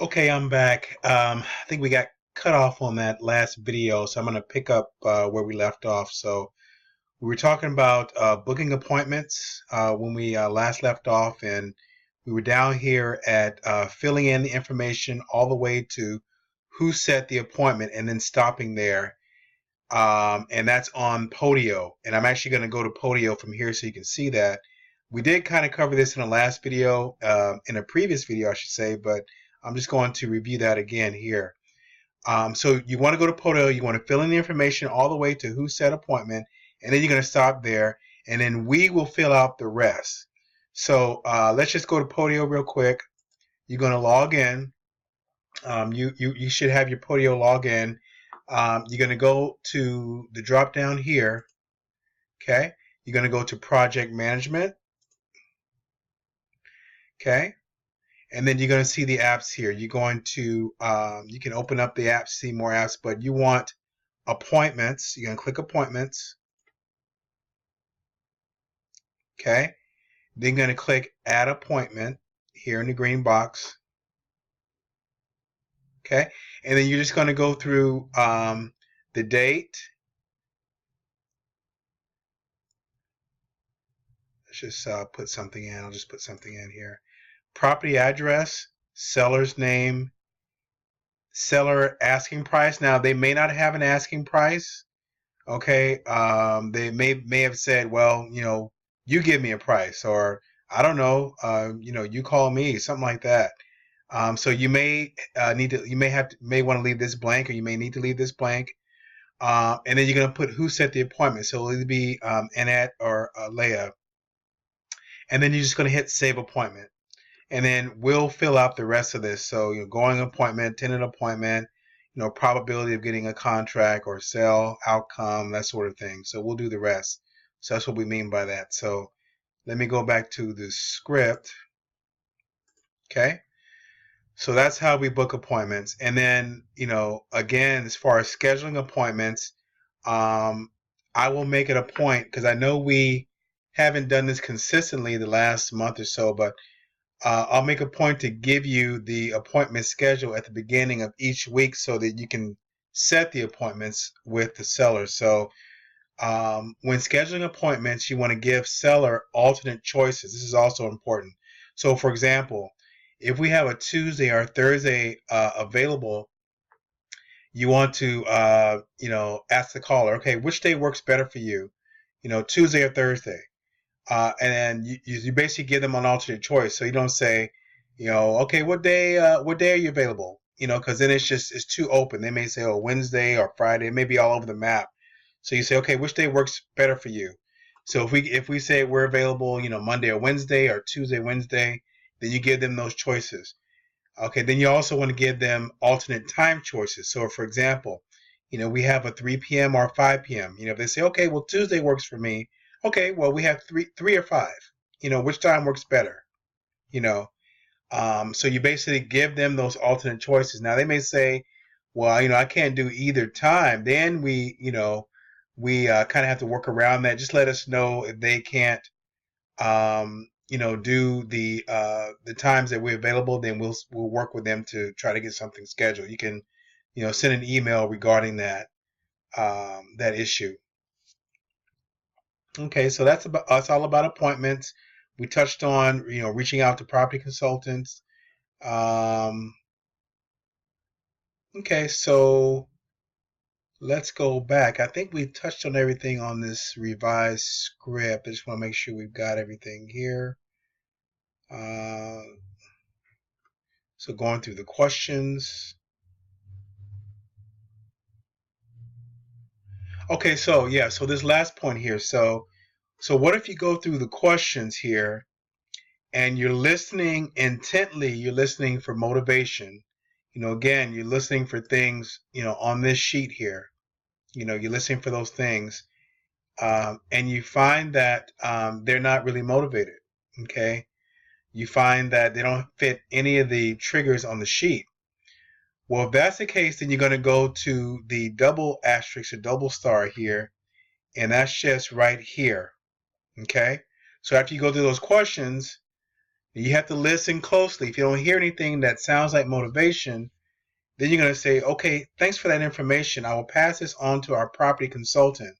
Okay, I'm back. I think we got cut off on that last video, so I'm going to pick up where we left off. So we were talking about booking appointments when we last left off, and we were down here at filling in the information all the way to who set the appointment and then stopping there. And that's on Podio. And I'm actually going to go to Podio from here so you can see that. We did kind of cover this in the last video, in a previous video, I should say, but I'm just going to review that again here. So you want to go to Podio, you want to fill in the information all the way to who set appointment, and then you're going to stop there, and then we will fill out the rest. So let's just go to Podio real quick. You're going to log in. You should have your Podio login. You're going to go to the drop down here. Okay, you're going to go to project management. Okay, and then you're going to see the apps here. You're going to you can open up the apps, see more apps, but you want appointments. You're going to click appointments. Okay, then you're going to click add appointment here in the green box. Okay, and then you're just going to go through the date. Let's just put something in. I'll just put something in here. Property address, seller's name, seller asking price. Now they may not have an asking price. Okay, they may have said, well, you give me a price, or I don't know, you call me, something like that. So you may may want to leave this blank, or you may need to leave this blank. And then you're going to put who set the appointment. So it'll either be Annette or Leah. And then you're just going to hit save appointment. And then we'll fill out the rest of this. So going appointment, tenant appointment, probability of getting a contract or sale, outcome, that sort of thing. So we'll do the rest. So that's what we mean by that. So let me go back to the script. Okay. So that's how we book appointments. And then, again, as far as scheduling appointments, I will make it a point, because I know we haven't done this consistently the last month or so, but I'll make a point to give you the appointment schedule at the beginning of each week so that you can set the appointments with the seller. So when scheduling appointments, you want to give seller alternate choices. This is also important. So for example, if we have a Tuesday or Thursday available, you want to ask the caller, okay, which day works better for you? Tuesday or Thursday? And then you basically give them an alternate choice. So you don't say, okay, what day are you available? Because then it's too open. They may say, oh, Wednesday or Friday. It may be all over the map. So you say, okay, which day works better for you? So if we say we're available, Monday or Wednesday, or Tuesday, Wednesday, then you give them those choices. Okay, then you also want to give them alternate time choices. So for example, we have a 3 p.m. or 5 p.m. If they say, okay, well, Tuesday works for me. Okay, well, we have three or 5. Which time works better? So you basically give them those alternate choices. Now they may say, well, I can't do either time. Then we kind of have to work around that. Just let us know if they can't, do the times that we're available. Then we'll work with them to try to get something scheduled. You can, send an email regarding that issue. Okay, so that's all about appointments. We touched on reaching out to property consultants. Okay, so let's go back. I think we touched on everything on this revised script. I just want to make sure we've got everything here. So going through the questions. Okay, so yeah, so this last point here. So what if you go through the questions here and you're listening intently, you're listening for motivation. Again, you're listening for things, on this sheet here. You're listening for those things. And you find that they're not really motivated. Okay, you find that they don't fit any of the triggers on the sheet. Well, if that's the case, then you're going to go to the double asterisk or double star here, and that's just right here. Okay, so after you go through those questions, You have to listen closely. If you don't hear anything that sounds like motivation, then you're going to say, okay, thanks for that information. I will pass this on to our property consultant.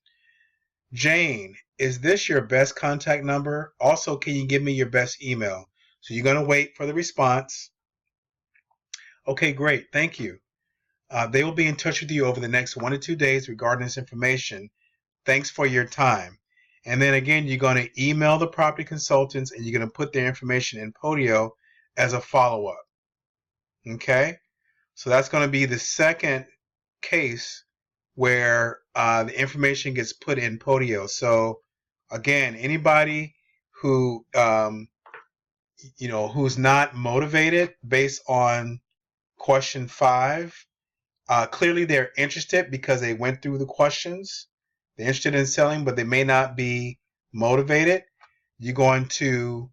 Jane, is this your best contact number? Also, can you give me your best email? So you're going to wait for the response. Okay, great. Thank you. They will be in touch with you over the next 1 to 2 days regarding this information. Thanks for your time. And then again, you're going to email the property consultants and you're going to put their information in Podio as a follow-up. Okay? So that's going to be the second case where the information gets put in Podio. So again, anybody who who's not motivated based on question 5, clearly they're interested because they went through the questions. They're interested in selling, but they may not be motivated. You're going to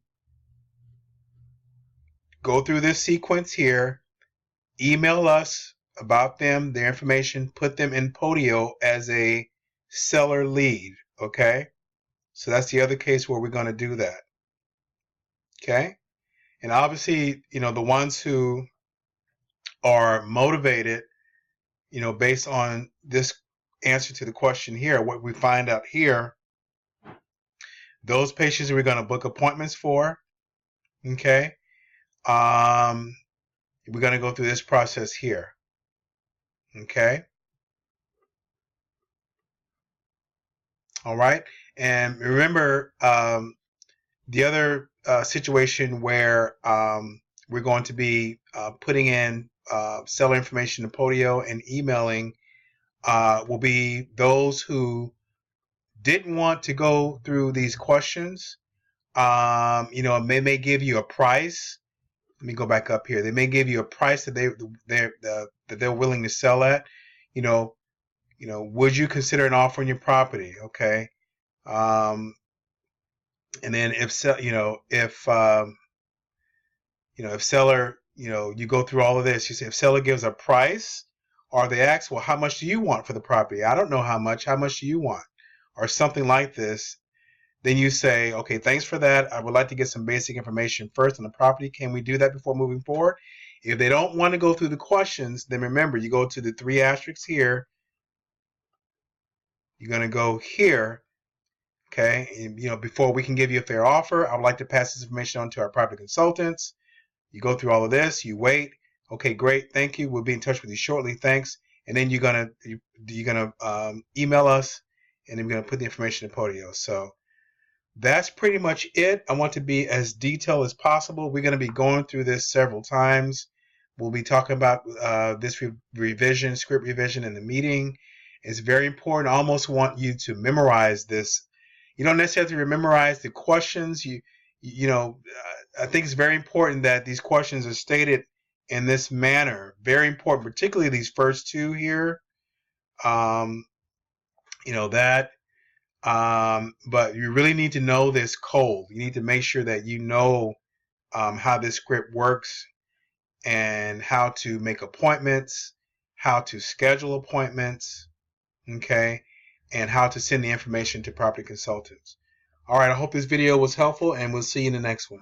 go through this sequence here, email us about them, their information, put them in Podio as a seller lead, okay? So that's the other case where we're going to do that, okay? And obviously, the ones who are motivated, based on this answer to the question here, what we find out here, those patients we're going to book appointments for, okay? We're going to go through this process here, okay? All right, and remember the other situation where we're going to be putting in seller information to Podio and emailing will be those who didn't want to go through these questions. They may give you a price. Let me go back up here. They may give you a price that they're willing to sell at. Would you consider an offer on your property? Okay. And then if seller, you go through all of this. You say if seller gives a price, or they ask, well, how much do you want for the property? I don't know how much. How much do you want? Or something like this. Then you say, okay, thanks for that. I would like to get some basic information first on the property. Can we do that before moving forward? If they don't want to go through the questions, then remember, you go to the 3 asterisks here. You're going to go here, okay? And, before we can give you a fair offer, I would like to pass this information on to our property consultants. You go through all of this. You wait. Okay, great. Thank you. We'll be in touch with you shortly. Thanks. And then you're gonna email us, and then we're gonna put the information in Podio. So that's pretty much it. I want to be as detailed as possible. We're going to be going through this several times. We'll be talking about this script revision in the meeting. It's very important. I almost want you to memorize this. You don't necessarily have to memorize the questions. I think it's very important that these questions are stated in this manner. Very important, particularly these first 2 here. But you really need to know this cold. You need to make sure that you know how this script works and how to make appointments, how to schedule appointments, okay, and how to send the information to property consultants. All right, I hope this video was helpful, and we'll see you in the next one.